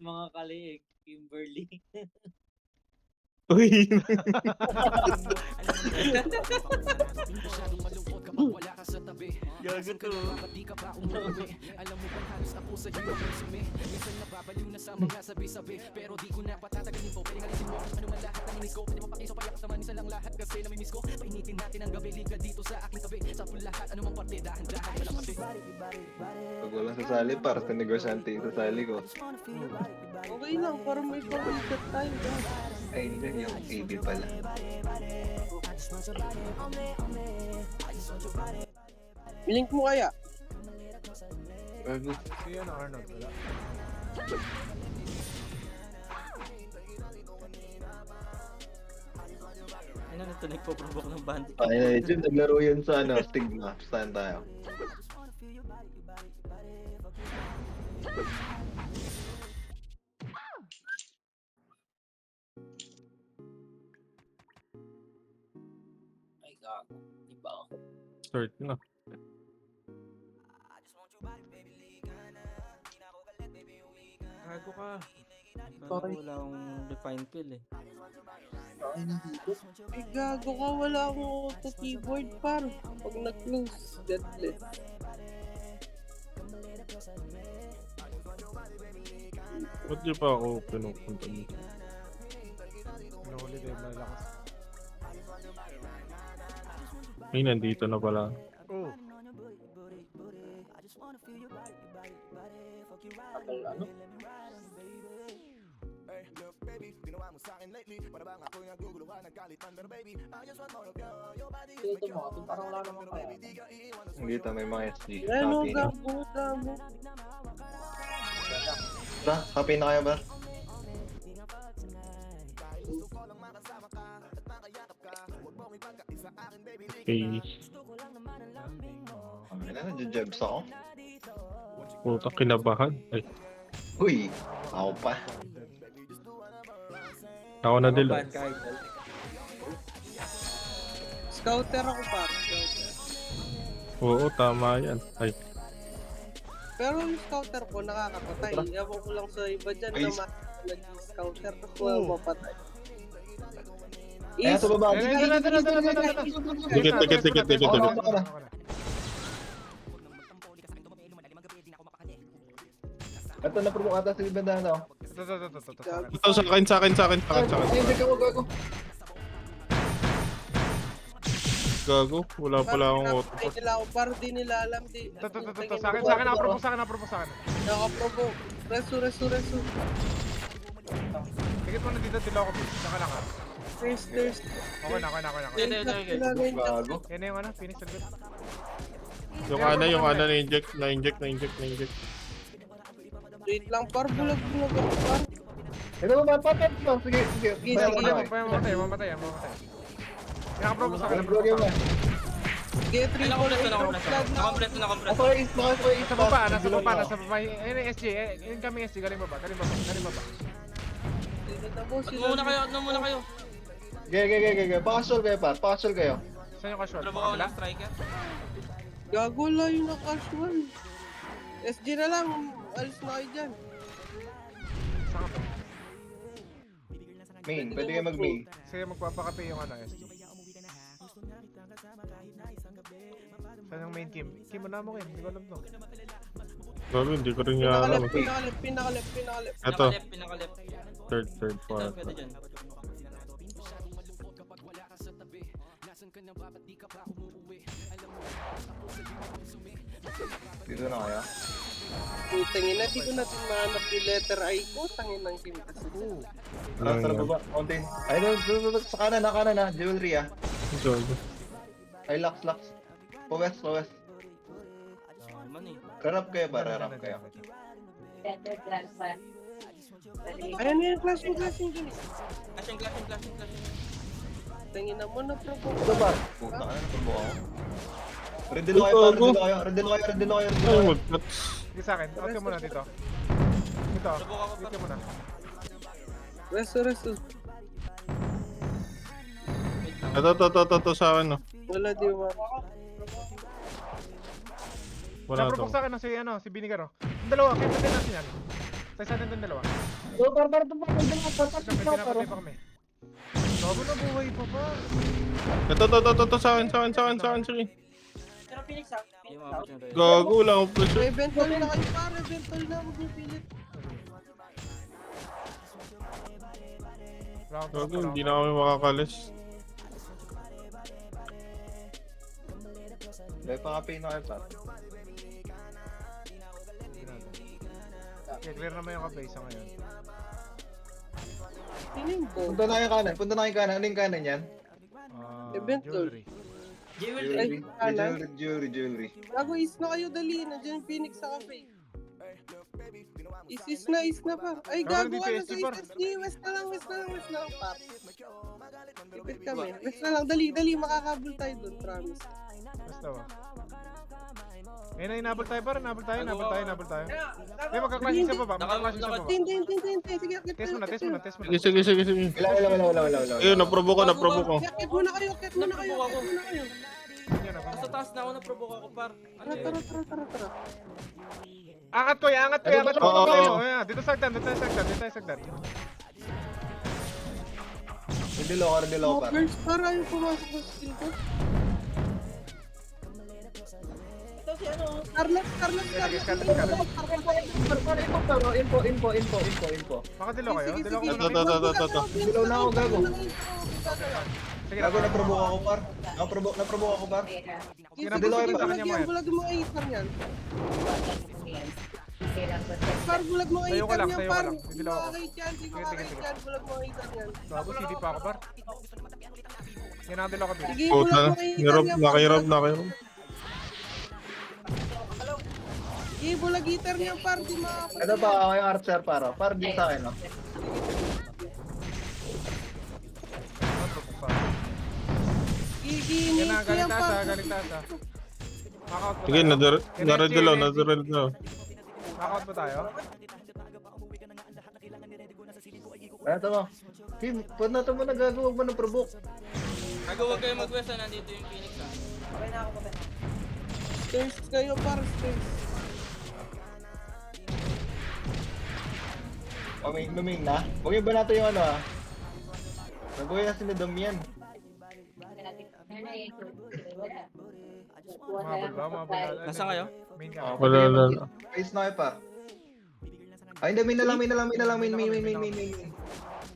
mga kaliig, Kimberly. Uy. Gago to. Alam mo bang halos ako sa iyo ang resume. Minsan nababaliw na sa mga sabi-sabi, pero di ko na patatagalin po. Pwedeng alisin mo kung ano man lahat ng inis ko. Pwede mo pakiso payakas naman isa lang lahat kasi namimiss ko. Painitin natin ang gabi, liga dito sa aking tabi. Sa full lahat, anumang parte, dahan-dahan wala pati. Pag walang sasali, para sa negosyante yung sasali ko. Okay lang, para may pag-ikat tayo. Ay, hindi. Yung AB pala. Link mo kaya? Gago. Si ano, Arnold, wala. Ano na ito, nagpo-provoke ng bandit. Ay, na yun. Naglaro yun sa ano, Stigma. Saan tayo? Ay, gago. Di ba ako? Start na. Gago ka. Parang wala akong define pill eh. Ay, gago ka, wala akong auto keyboard par. Pag nag-close, deadless. Ba't di pa ako pinupunta mo? Pinuhuli din, malakas. Ay, nandito na pala. Oh. Kapal ano? Ito mo, ito parang wala naman kaya. Dito may mga SG. Ano, Copy na. gago, gago. Ba, copy na kayo ba? Okay. Ay na, nadjajabs ako. Puta, kinabahan. Ay, Uy, ako pa. ako na din. Ban ka, idol. Scouter ako par, scouter. Oo, tama yan. Ay, Pero yung scouter ko nakakapatay. Ewan ko lang sa iba dyan Ay, na nag-scouter tapos walang mapatay. Ayan, sa baba. Dikit, dikit, dikit, dikit, Ako na, dikit. ako na. Ito na provoke ata sa ibang oh. Ito, sa akin, sa akin, sa akin, sa akin, sa akin. Ay, hindi ka mo gago. Gago, wala pala akong auto. Ay, nila ako par, di nila alam. Sa akin, apropos, sa akin. Nakaprovoke. Resu. Dikit mo na dito, tila ako. Saka lang ha. First. Okay na. Gago. Yan na yung ano, finish agad. Yung ano, na-inject. Wait lang par, bulag ako par. Ito ba, patay mo. Sige. Sige. Mamatay. Naka-propose sa akin, Provoke mo. Get 3 Nakompleto na. Ako is, Nasa baba. Ayun yung SJ, yun kami SJ, galing baba. Muna kayo. Gege. Pakasol kayo pa. Pakasol kayo. Saan yung casual? Trabaho ako ng striker. Gago lang yung na-casual. SG na lang, alis na kayo dyan. Saan ka pa? Main, pwede kayo mag-main. Sige, magpapakape yung ano, SJ. Saan yung main Kim? Kim, mo na mo, Kim. Hindi ko alam to. Gago, hindi ko rin niya alam. Pinakalip. Ito, Pinakalip. third, Ito, fourth. pwede dyan. Dito na kayo. Putangin na, di ko natin mahanap yung letter I ko. Tangin ng team kasi. Sa baba, mountain. Ay, sa kanan na. Jewelry ah. Gago. Ay, lax. Pa-west. Naman eh. Rarap kayo ba? Rarap kayo. Ayan na yung class. Flashing. Tangin na mo na provoke. Ito ba? Puta ka na, naprovoke ako. Rendelo kayo. Ay, wag. Sige sa akin, okay muna dito. Dito muna. Resto. Ito sa akin, no. Wala di ba? Wala to. Napropose sa akin si Binigar, oh. Yung dalawa, kaya natin yan. Tayo sa atin dalawa. Oh, para ito pa. Pinapatay pa kami. Gago na buhay pa pa. Ito, sa akin, sige. Hindi mabot yung Red. Gago, wala akong pressure. Rebentol na kayo pa, rebentol na, huwag niyo pilit. Gago, hindi na kami makakalis. Dahil pa-kapay na kayo, par. Okay, clear naman yung kabase ngayon. Sino yung ball? Punta na kayo kanan. Ano yung kanan yan? Eventol. Jewelry. Jewelry. kanan. Jewelry. Gago, is na kayo, dali. Nandiyan yung Phoenix sa cafe. Is na pa. Ay, Gago, gago, hindi ano PSG, sa par. SSG? West na lang, par. Tipid kami. West na lang, dali, makakabul tayo dun, promise. Basta ba? Ayun na, inabol tayo par. Nabol tayo. Eh, magkaklasin sa baba. Magkaklasin sa baba. Hindi. Sige, akit Test mo na. Sige. Wala. Ayun, naprovoke ko. Akit muna kayo. Nasa taas na ako na-provoke ako, par. Ano yun? Tara. Angat ko. Oo. Ayan, dito sagdan. Hindi loko, par. Burns, para yung pumasok sa skill ko. Carlos. Info. Makadilo kayo? Sige. Dilo ko muna. Ito. Dilaw na ako, gago. Sige, Gago, naprovoke ako, par. Naprovoke ako, par. Sige, Dilaw kayo sa kanya mo yan. bulag mo ang isar niyan. Par, bulag mo ang Tayo ka isar lang, niyan, tayo ka par. lang. Dilaw ako. Hindi makakait yan, bulag mo ang isar niyan. Bago, CD pa ako par. Yan nakadilo ka dito. Sige, Puta bulag na. mo ang isar niyan, par. Nakahirap. Sige, bulag hitter niyan, par. Di makakapag. Ito pa, ako yung archer, par. Par, di sa akin, no? Yan na, Giginis ko yan, par. galing taas ha. Knockout pa Sige, tayo. naredilaw. Knockout pa tayo. Ito mo. Kim, pwede na ito mo nagagawa, huwag mo nang provoke. Huwag kayo mag-west na nandito yung Phoenix, ha? Stairs kayo, par. Stairs. Luming na. Huwag yung banato yung ano, ha. Nagawin na sinadam yan. Mabul ba? Nasa kayo? Main ka. Wala. Face na kayo, par. Ay, hindi, main.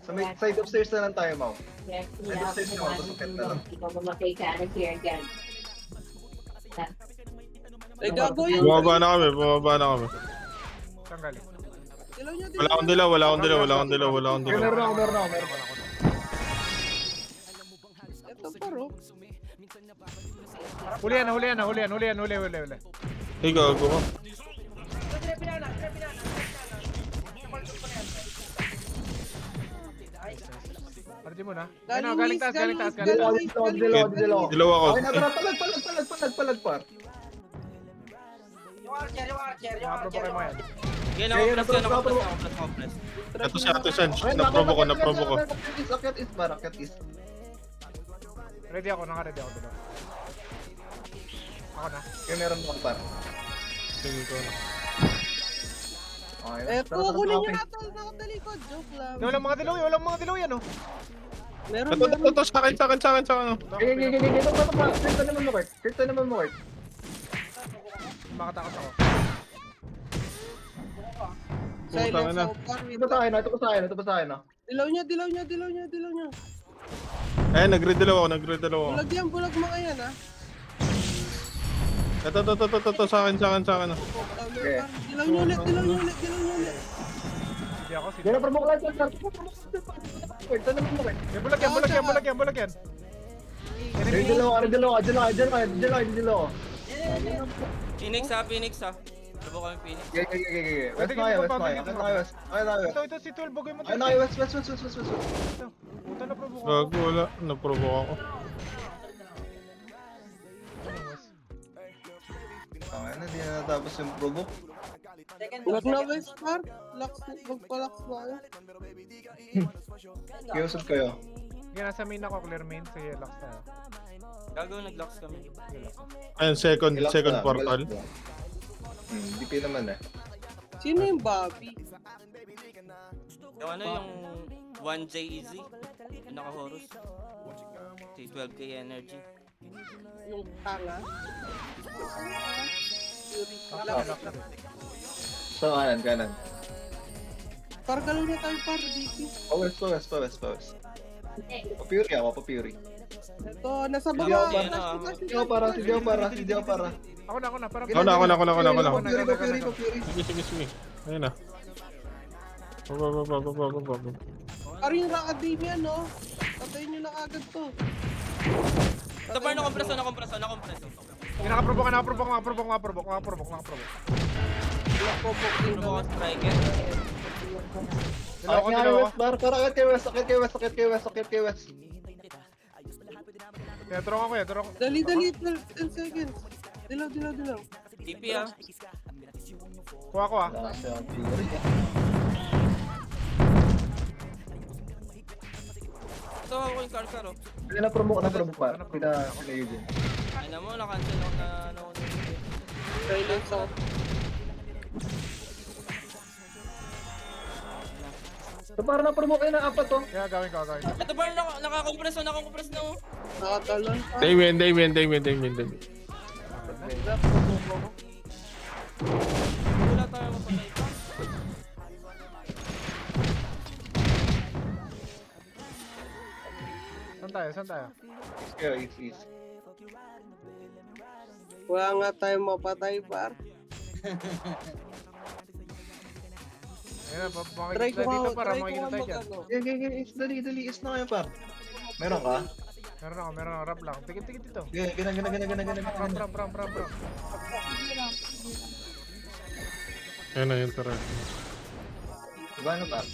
Sa may side of stairs na lang tayo, Mau. Side of stairs na, Mau. Pasukit na lang. Ay, gago yun. Bumaba na kami. Saan galing? Dilaw niya, Wala akong dilaw. Meron ako. Ito, paro. Hulihan. Hey, gago ka. Ardi mo na. Ayun na, galing taas. Dilaw. Dilaw ako. Okay, natara, palag, par. Makaprobo kayo mga yan. Sige, Okay, naka-plus. Ito si Ate Sanj. Naprovoke ko. Akyat is. Ready ako, naka-ready ako dito. Ako na. Kaya meron mo, par. Sige ko na. Okay, Eh, kukunin niyo na ito. Nakatalikod. Joke lang. Walang mga dilaw yan, oh. Meron. Ito, sa akin. Kirtan naman mo, Kurt. Makatakot ako. Silence na. ako, par. Ito pa sa akin, no? Dilaw niya. Eh, nagre-dilaw ako. Bulag mga yan, ha? Ito, sa akin. Okay. Dilaw niyo ulit. Sige ako, sige. Yan ang provoke lang dyan, Kurt. Kirtan naman mo, Kurt. Yan, bulag yan. Dilaw. Phoenix, ha? Provoke kami Phoenix. Okay. West na kayo. Ito, si 12, bagay mo. Ayun na kayo, West. Puta na provoke ako. Gago, wala. Naprovoke ako. Okay na, di na natapos yung provoke. Bulag na, West, par. Magpalax ba kayo? Kiusap kayo. Yan, nasa main ako, clear main. Sige, locks tayo. Gago, nag-locks kami. Sige, locks. Ayun, second portal. DP naman, eh. Sino yung Bobby? Yung ano yung 1J easy. Yung naka-horus. 12k energy. Yung tanga. Fury. So, kanan. Pargalaw na tayo par, DP. Pawes. Papuri ako, papuri. Ito, nasa Hindi baba. ako para. Hindi ako para. Ako na. Parang Ako na. Papuri. Sige. Ayun na. Go. Parang yung Rock Academia, no? Patayin nyo na agad to. Ito par na-compresso. Nakaprobok. Probo ko striker. Dilaw Akit ko. West, bar. Tara, akit kay West. Turok ako. Dali, 10 seconds. Dilaw. TP ah. Kuha ko ah. Nasa yung Fury. Ito ako yung Karkar oh. Hindi na promote par. Pina yun. Ay na mo, na-cancel ako na ano. Silence ako. So, para na-promote kayo ng apat to. Kaya gawin ko. Ito par naka-compress na oh. Nakatalon pa. Damien. Wala tayo mapatay pa. Saan tayo? Kaya, easy. Wala nga tayo mapatay par. Ayun na, Try ko dito nga, para try ko makikita nga tayo dyan. mag-ano. Dali. Is na kayo par. Meron ka? Meron ako, rap lang. Tikit dito. Gana. Ram. Ayun na yun, tara. Diba ano par?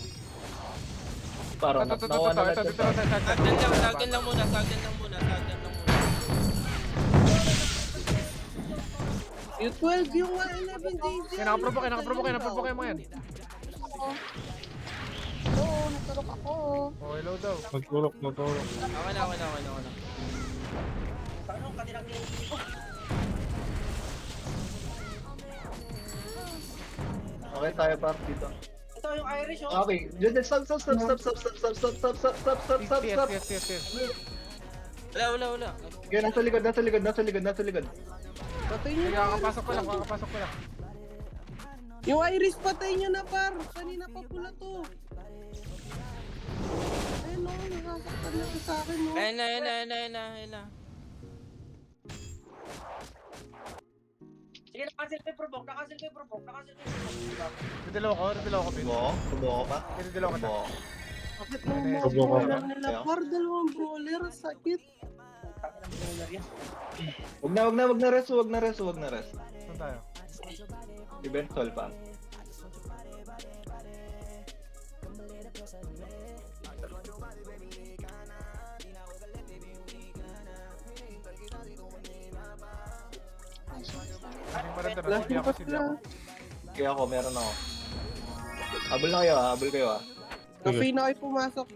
Parang Ito, nakuha na dito. Sagdan lang muna. Yung 12, yung 11 JJ. Kaya nakaprobok kayo mga yan. Oo, natulog ako. Oh, hello daw. Magtulok. Okay na. Okay tayo par dito. Ito yung Irish, oh. Okay, stop. Yes. Wala. Okay, nasa likod. Patay nyo na. Kakapasok ko lang. Yung Irish, patay nyo na par. Kanina pa pula to. Ayun no, nakasaktan na to sa akin no. Ayun na. Sige, nakasil kayo provoke. Didalaw ko, Pin. Tubo pa. Didalaw ka ta. Bakit nung mga Tubo ka. brawler nila par, dalawang brawler, sakit. Wag na rest. Saan tayo? Event sol pa. Kasing pa rin tara. Last Sige ako. na. Kaya ako, meron ako. Habol kayo ah. Cafe na kayo pumasok.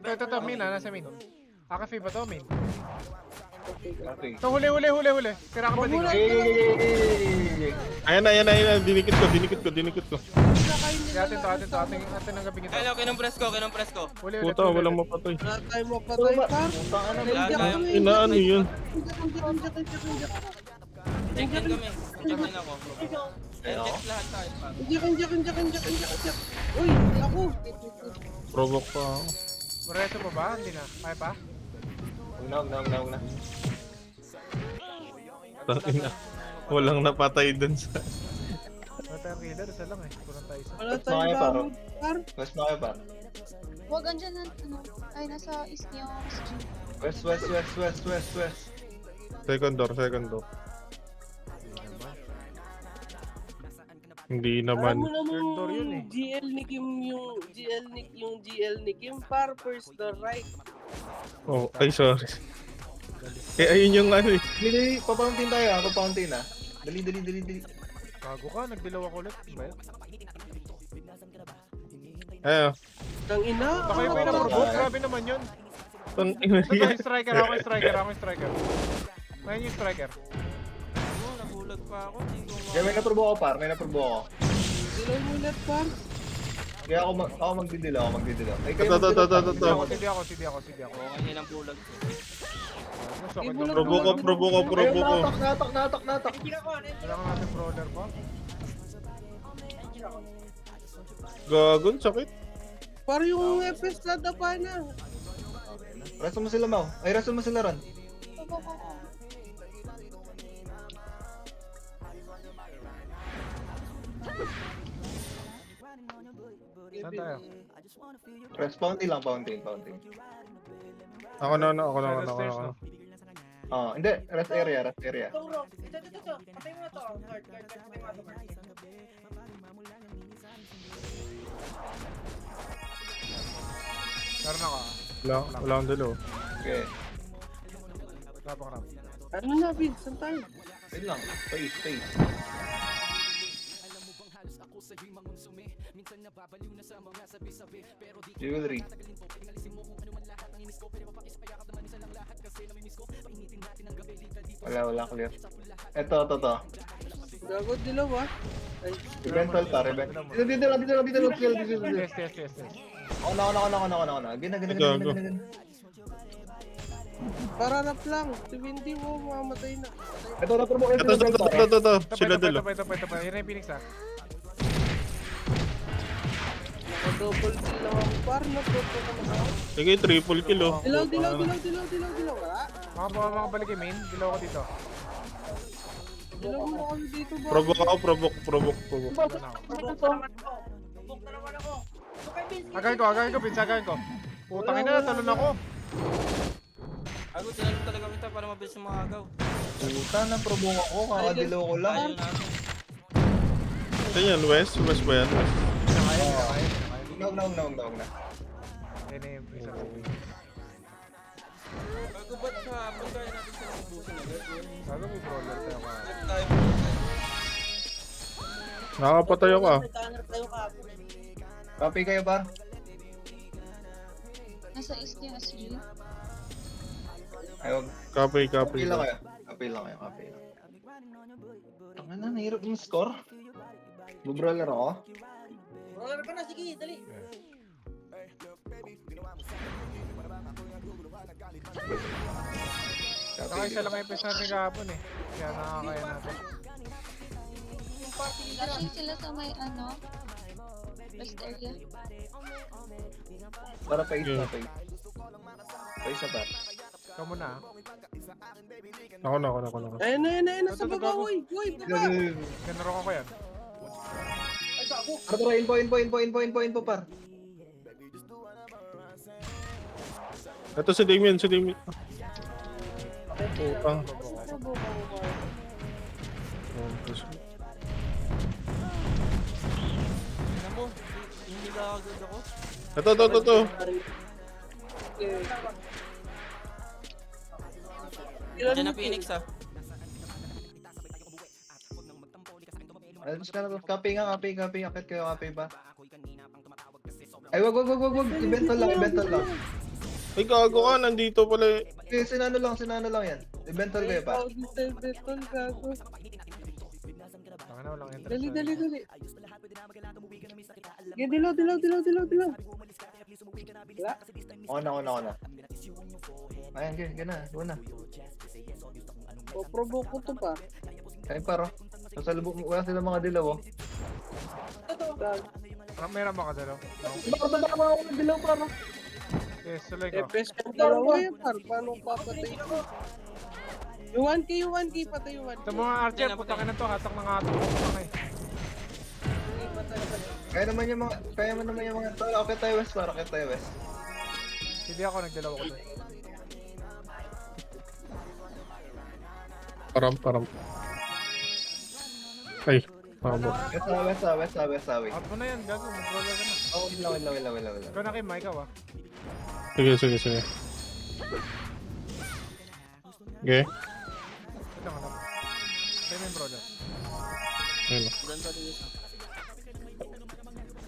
Ito, main nasa main. Cafe ba to, main? Okay. Ito, huli. Tira ka ba dito? Ayan na. Dinikit ko. Atin ang gabing ito. Ayun, kinumpress ko. Huli. Puta, walang mapatay. Wala tayo mapatay par. Ano yun? Inject kami. Inject ako. Inject lahat tayo pa. Injak. Uy, ako. Provoke pa ako. Moreto pa ba? Hindi na. Kaya pa? Huwag na. Tangina. Walang napatay dun sa... Wala tayong killer. Isa lang eh. Kulang tayo isa. Wala Mas tayong makaya, paro. damage par. West na kayo par. Huwag andyan na, ay nasa east yung SG. West. Second door. Hindi Alam naman. mo Third door yun namang GL ni Kim par first the right. Oh, ay sorry. Ayun yung ano eh. Dali, papauntin tayo ah. Dali. Bago ka. Nagdilaw ako ulit. Ba yan? Ayun. Tang ina. Baka yung pinaprovok. Grabe naman yun. Tangina Ito yan. yung striker. Ako yung striker. Ngayon yung striker. Ano, nabulag pa ako. Hindi ko May naprobo ako par. Dilaw mo ulit par. Kaya ako magdidilaw. Ay, kayo Ito. Sige ako. Okay nilang bulag. Gusto ko. Bulag. Probo ko. Natak. Kailangan natin brawler pa. Gagon, sakit. Parang yung FS nadapa na. Resto mo sila, Mau. Ay, resto mo sila, Ron. Saan tayo? Rest fountain lang, fountain. Ako na. Stairs, no? Hindi. Rest area. Ito. Patay mo na to. Heart. Patay mo na to. Meron ako. Wala akong dalo. Okay. Napakarap. Ano na, Vince? Saan tayo? Wait lang. Space. Jewelry. Wala clear. Ito. Gago, dilaw ah. Ay, Revental pa. Dito lang. Yes. Ako na. Gina. pararap lang. Si Windy mo, mamamatay na. Ito na promo. Ito. Sila dalo. Ito. Yan na yung Phoenix ah. Naka-double kill lang ako. Par, na-proto ka na ako. Sige, triple kill oh. Dilaw. Wala. Makabalik yung main. Dilaw ako dito. Dilaw mo kami dito ba? Provoke. Bubok na naman ako. Agayin ko, Vince. Putang ina, talon ako. Agaw, tinanong talaga kita para mabilis yung mga agaw. Puta na promo ako. Kakadilaw ko lang. Ayaw natin. Ito yan, West ba yan? Huwag na. Yan na yung isa. Bago ba't sa pagkain natin sila ubusin agad? Bago may brawler tayo ka. Tayo. Nakakapatay ako ah. Copy kayo ba? Nasa east yung SG. Ayaw. Copy. Copy lang kayo. Tanga na, nahirap yung score. Bubrawler ako. Roller ka na, sige, dali. Saka isa lang yung pesa natin kahapon eh. Kaya nakakaya natin. Flashing sila sa may rest area. Para face na. Face na ba? Ikaw muna ah. Ako na. Ayun na, sa baba, uy, baba. Ganaro ko yan. Tara, info par. Ito si Damien. Puta. Tingnan mo, hindi ka agad ako. Ito. Diyan na Phoenix ah. Alas ka na. Copy. Akit kayo, copy ba? Ay, wag. Ibentol lang. Ay, gago ka. Nandito pala eh. Okay, sinano lang yan. Ibentol kayo pa. Beton, gago. Tanga na, walang interest. Dali. Sige, dilaw. Wala. Ako na. Ayan, gana. O, provoke ko to pa. Ay, paro. Wala sila mga dilaw, oh. Meron ba ka dalaw? Baka mga dilaw, paro. Yes, tuloy ko. FS yung dalawa yan, par. Paano papatay ko? Yung 1K, patay yung 1K. Sa mga archer, putakin na to. Hatak ng hatak. Putang eh. Kaya naman yung mga tol. Okay tayo, West, paro. Hindi ako, nagdalaw ko doon. Param. Ay, pabo. West. Out mo na yan, gago. Mag-roller ka na. Oh, wala. Ikaw na Kim, ikaw ah. Sige. Okay. Ito nga lang. Ito yung brawler. Ayun. Diyan pa rin isa.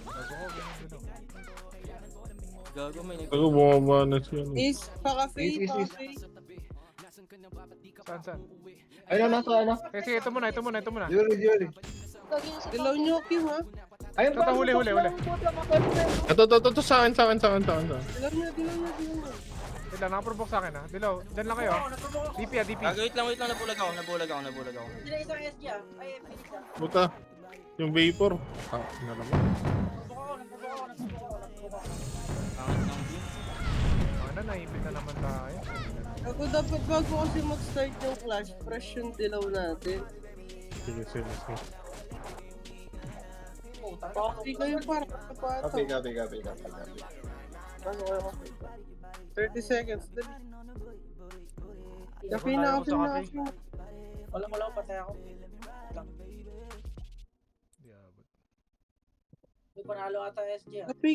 Gago ko, ganun. Gago, may nag- Ako bumaba na siya. Is, paka-free. Saan? Ayun, nasa ano? Sige, ito muna. Jewelry. Lagi na sa Dilaw nyo, Kim, ha? Ayun Ito, huli. Ito, sa akin. Dilaw na. Dilaw, nakaprovoke sa akin ha. Dilaw, dyan lang kayo. DP ah, DP. Wait lang, nabulag ako. Sila isang SG ah. Ay, Phoenix ah. Puta. Yung vapor. Ah, na naman. Pangit ng view. Ano, naipit na naman tayo. Ako dapat bago kasi mag-start yung clash, fresh yung dilaw natin. Sige. Copy kayo para Copy. Ano kayo copy? 30 seconds, dali. Copy na. Wala, patay ako. Diabot. May panalo ata SG ah. Copy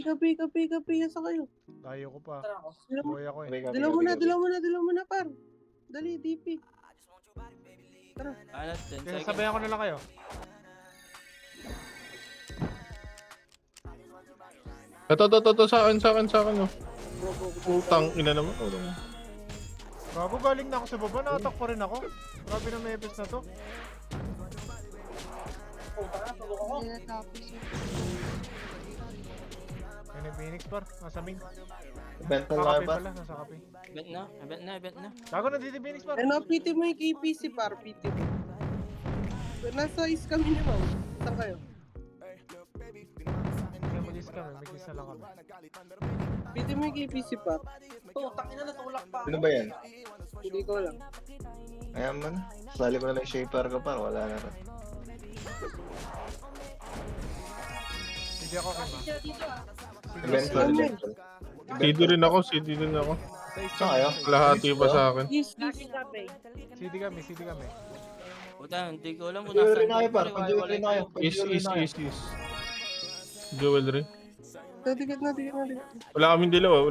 sa kayo. Tayo ko pa. Tara ako. Boy ako eh. Dilaw mo na par. Dali, DP. Ano, 10 Kaya seconds. sabayan ko na lang kayo. Ito, sa akin. Oh. Putang ina naman. Bago galing na ako sa baba, na-attack pa rin ako. Grabe na mepes na to. Hindi natapos yun. Ayun yung Phoenix par, nasa main. Bental Nasa na kape ba? pala, nasa kape. Event na. Gago na dito yung Phoenix par. Ano, PT mo yung KPC par, PT mo. Nasa is kami ni Mau. Saan kayo? Hindi mo list kami, may kiss na lang kami. PT mo yung KPC par. Tangina na tulak pa. Sino ba yan? Hindi ko lang. Ayan man. Sali ko na lang yung shaper ko par. Wala na rin. Hindi ako kay ma. Bental. CD rin ako. Sa isa. Saan kayo? Lahati pa sa akin. Yes. CD kami. Puta, hindi ko alam kung Jewelry nasaan. na kayo par. Jewelry na kayo. Is. Jewelry. Dikit na. Wala kaming dilaw.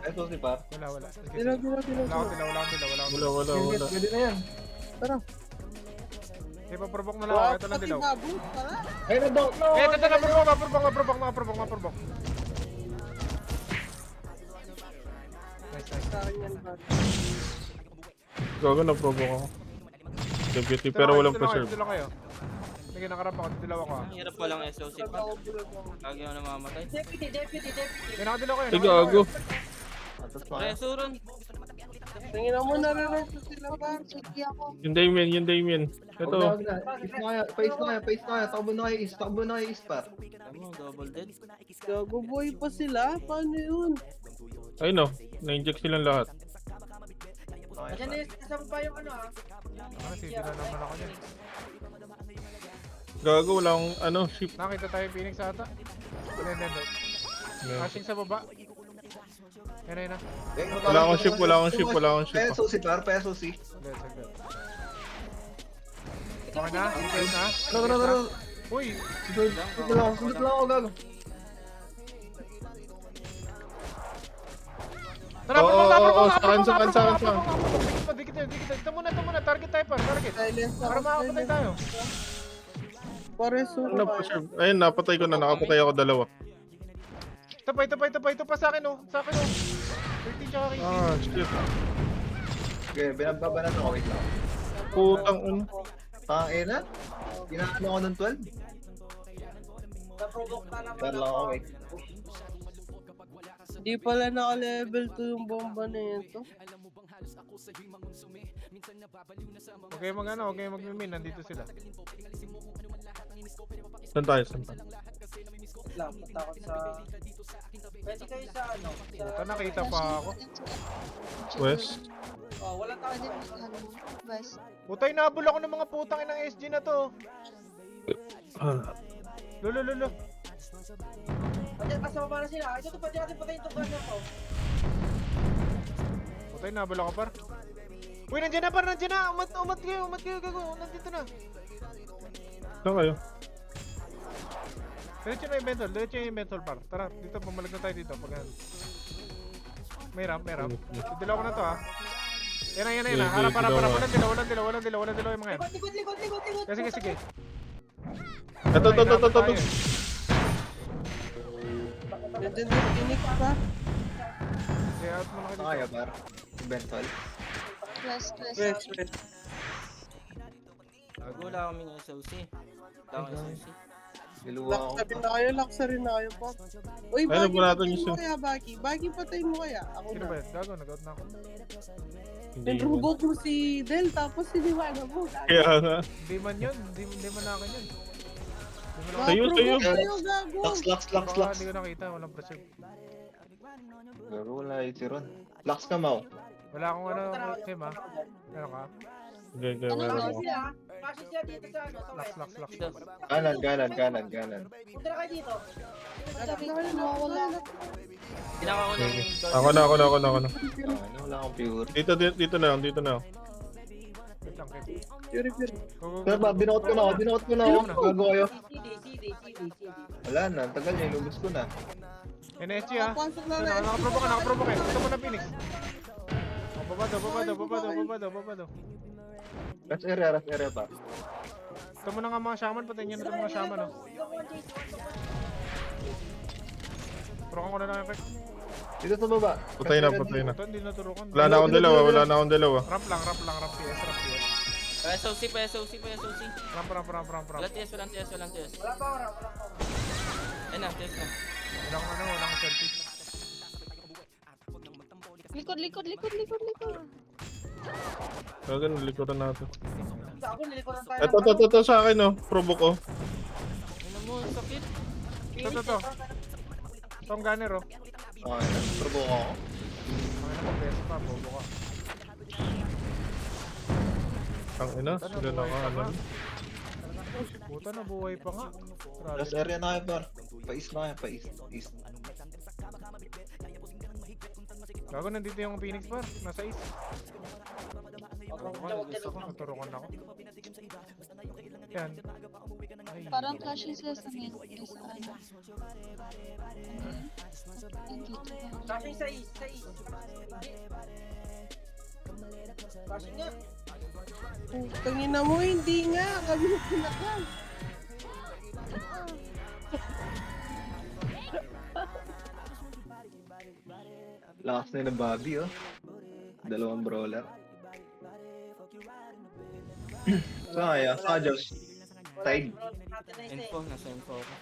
Ito si par. Wala. Dilaw. Wala akong dilaw. Wala. Pwede na yan. Tara. Eh, paprovoke na lang ako. Ito lang dilaw. Ayun na daw. Eh, ito na, provoke. Nice. Sa akin yan par. Gago na provoke ako. Deputy pero walang preserve. Dito lang kayo. Sige, nakarap ako. Dilaw ako ah. Ang hirap palang SOC pa. Lagi ako namamatay. Deputy. Eh, nakadilaw kayo. Ay, gago. Atas pa. Resurun. Tingnan mo na sila par. Sige ako. Yung Damien. Ito. Face na kayo. Takbo na kayo is par. Tama, double dead. Gago boy pa sila. Paano yun? Ayun o. Na-inject silang lahat. Kasama pa yung ano ah. Ano, CD na naman ako dyan. Gago, wala akong ship. Nakita tayo Phoenix ata. Hindi. Crashing sa baba. Yan na. Wala akong ship. Peso si par. Saglit. Okay na? Details na? Tara. Uy! Sundot lang ako gago. Tara, Oo, provoke! sa akin. Dikit yun. Ito muna. Target tayo pa. Silence Para makakapatay tayo. Pares Ano preserve? Ayun, napatay ko na. Nakapatay ako dalawa. Ito pa sa akin oh. 13 tsaka 15. Ah, shit. Okay, binababa na to. Wait lang. Putang Ina? Ginaano ko ng 12? Pero lang ako wait. Di pala naka-level 2 yung bomba na yun to. Okay, mag-min. Nandito sila. Saan tayo? Lang, patakot sa... Pwede kayo sa ano? Ito, nakita pa ako. West? Oh, wala tayo. Pwede mo sa ano. West. Putay, nabul ako ng mga putang inang SG na to. Lulo. Kasama pa na sila. Ito to, pwede natin patayin itong ganyan ko. Putay, nabul ako par. Uy, nandiyan na. Umat kayo, gago. Nandito na. Saan kayo? Diretso yung inventor par. Tara, dito, pumalag na tayo dito. May ramp. Dilaw ko na to ha. Yan na. Harap. Walang dilaw yung mga yan. Likod. Sige. Ito. Nandiyan din, Phoenix pa. Okay, out mo na kayo Kaya dito. par. Bental. West. West. Gago, wala kaming SOC. Niluwa ako. Laksa rin na kayo, laksa rin na kayo po. Uy, Ano, Bagi, wala patayin to mo kaya, Bagi. Bagi, patayin mo kaya. Ako Sino na. ba yun? Gago, nag-out na ako. Hindi Yung man. rugot mo si Del, tapos siniwala mo. Kaya nga. Hindi man yun. Hindi man akin yun. Hindi mo Sa'yo, nakita. sa'yo. Kayo, gago. Lux. Baka hindi ko nakita. Walang preserve. Gago, wala yung si Ron. Lux ka, Mau. Wala akong ano, Kim ha? Ano ka? Okay, Ano meron to? ako. Lax. Kanan. Sabi ko, nawawala. Ginawa ko ng... Ako na. Ano, wala akong pure. Dito na lang. Wait lang, Kim. Yuri. Go. Pero ba, binukot ko na ako. Gago kayo. CD. Wala na, ang tagal niya, inubos ko na. NSG ha? Pasok na Ano, na. nakaprovoke. Ito mo na Phoenix. Baba daw. Rush area pa. Ito mo na nga mga shaman, patayin nyo na itong mga shaman oh. Turukan ko na lang yung Kim. Dito sa baba. Patay na. Ito, hindi naturukan. Wala na akong dalawa. Ramp PS. SOC pa, SOC. Ramp. Walang TS. Ayun na, TS na. Walang selfie. Likod. Kaya likuran natin. Ito sa akin, oh. Provoke ko. Ano mo, sakit. Ito. Itong gunner oh. Okay, turbo ko ako. Ang ina ko, PS pa, bobo ka. Ang ina, sila na ka, ano. Puta na, buhay pa nga. Rush area na kayo, par. Pa-east na kayo, pa-east. Gago, nandito yung Phoenix par, nasa east. Gusto ko, naturukan ako. Yan. Ay, Parang clashing sila sa main. Sa ano. Nandito ba? Putangin na mo, hindi nga. Kami na pinakal. Lakas na yun ng Bobby, oh. Dalawang brawler. Sa Josh. Side. Nasa info ako.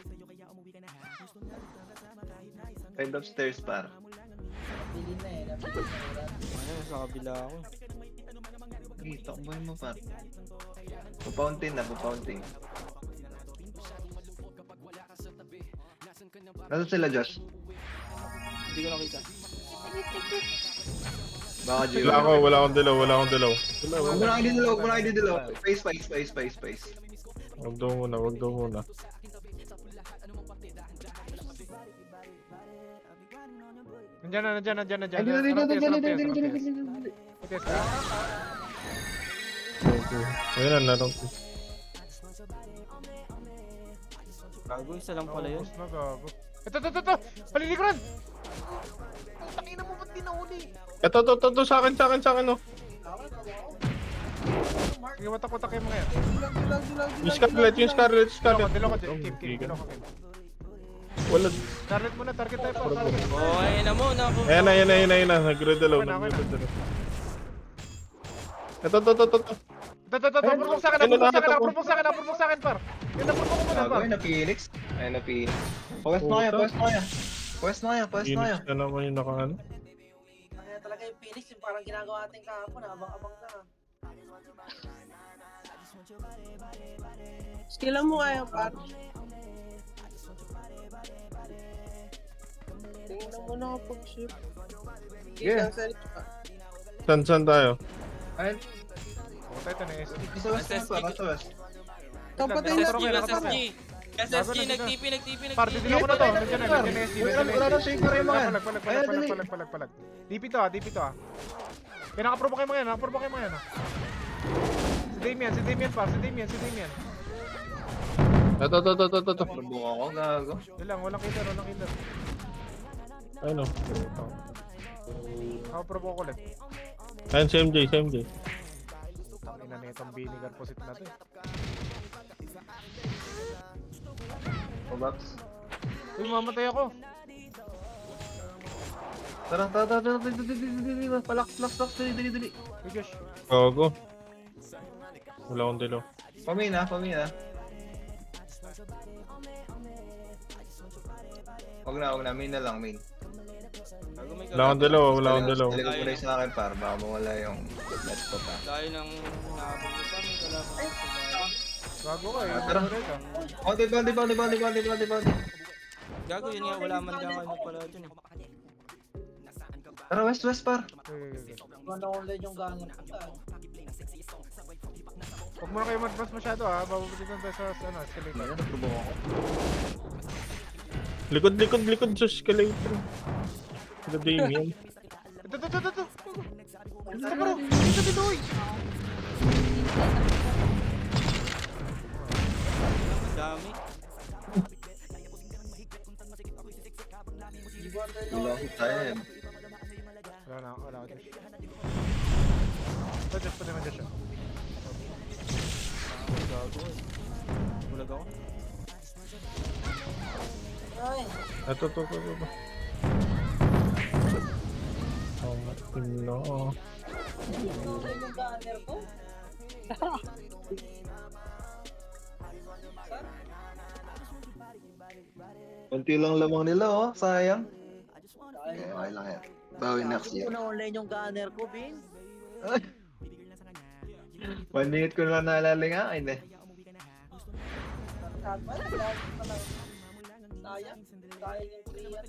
Side upstairs, par. Ano, nasa kabila ako. Takbuhin mo, par. Pa-fountain. Nasaan sila, Josh? Hindi ko nakita. Baka Gio. Wala akong dilaw. Huwag mo na kayo didilaw. Space. Wag daw muna. Nandiyan. Okay, ka? Ayun na, narong ko. Gago, isa lang pala yun. Ubus na, gago. Ito! Palilikuran! Tangina mo, ba't di nauli? Ito, sa akin, oh. Sige, watak kayo mga yan. Yung Scarlet. Dilo ka, Kim. Wala. Scarlet muna, target tayo po. Target. Oh, ayun na mo, naku. Ayan na. Nag-redalaw. Ito. Purpok sa akin, par. Yun, napurpok ko muna, par. Gagawin na Phoenix. Ayun na Phoenix. Pwes na kaya. Pwes na kaya. Phoenix na naman yung nakaano. Kaya talaga yung Phoenix, yung parang ginagawa natin kahapon, abang-abang na. Skillan mo kaya, par. Tingnan mo na kapag shoot. Yeah. Saan tayo? Ayun. Puta, ito na SG. Nasa west na pa. Nasa west. Kapatay na. SSG, nag-TP. Par, dito ako na to. Nandiyan na SG. Wala na shaker yung mga yan. Palag. DP to ah. Kaya nakaprovoke kayo mga yan, Si Damian, par. Ito. Turbo ako, gago. Yun lang, walang killer. Ayun, oh. Nakaprovoke ko ulit. Ayun, si MJ. Ina na itong vinegar posit na to eh. Box. Uy, mamatay ako. Tara. Palak. Dali. Uy, gosh. Gago. Wala akong dilaw. Pamina. Wag na, main na lang, main. Gago may Wala akong dalawa, wala akong dalawa. Talikod mo na yung sa akin, par. Baka mawala yung let's go pa. Dahil ng nahabol mo pa, may kalaban sa bahay. Gago ka eh. Tara. Bounty. Gago yun nga, wala man dyan kayo pala dyan eh. Tara, west, par. Okay. Huwag mo na kayo mag-pass masyado ha. Bababitin tayo sa escalator. Ayan, nagtubok ako. Likod, Josh, escalator. Sila Damien. Ito. Ito bro. Ito dito oy. Dami. Wala ko tayo eh. Wala ako Josh. Ito Josh pa naman Josh. Gago eh. Bulag ako. Ito. Oh, no. Kunti lang lamang nila, oh. Sayang. Okay lang yan. Bawi next year. Na-online yung gunner ko, Bin. 1 minute ko na naalala nga, ay hindi. Sayang yung player.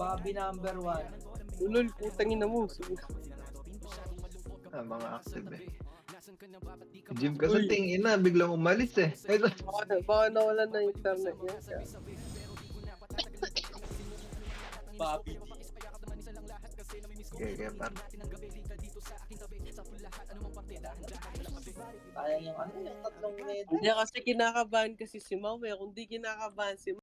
Bobby number 1. Ulol, putangin na mo. Mga active eh. Jim kasi tingin na, biglang umalis eh. Baka nawalan na internet niya. Bobby. Okay, par. Sayang yung yung tatlong red. Hindi kasi kinakabahan kasi si Mau eh. Kung di kinakabahan si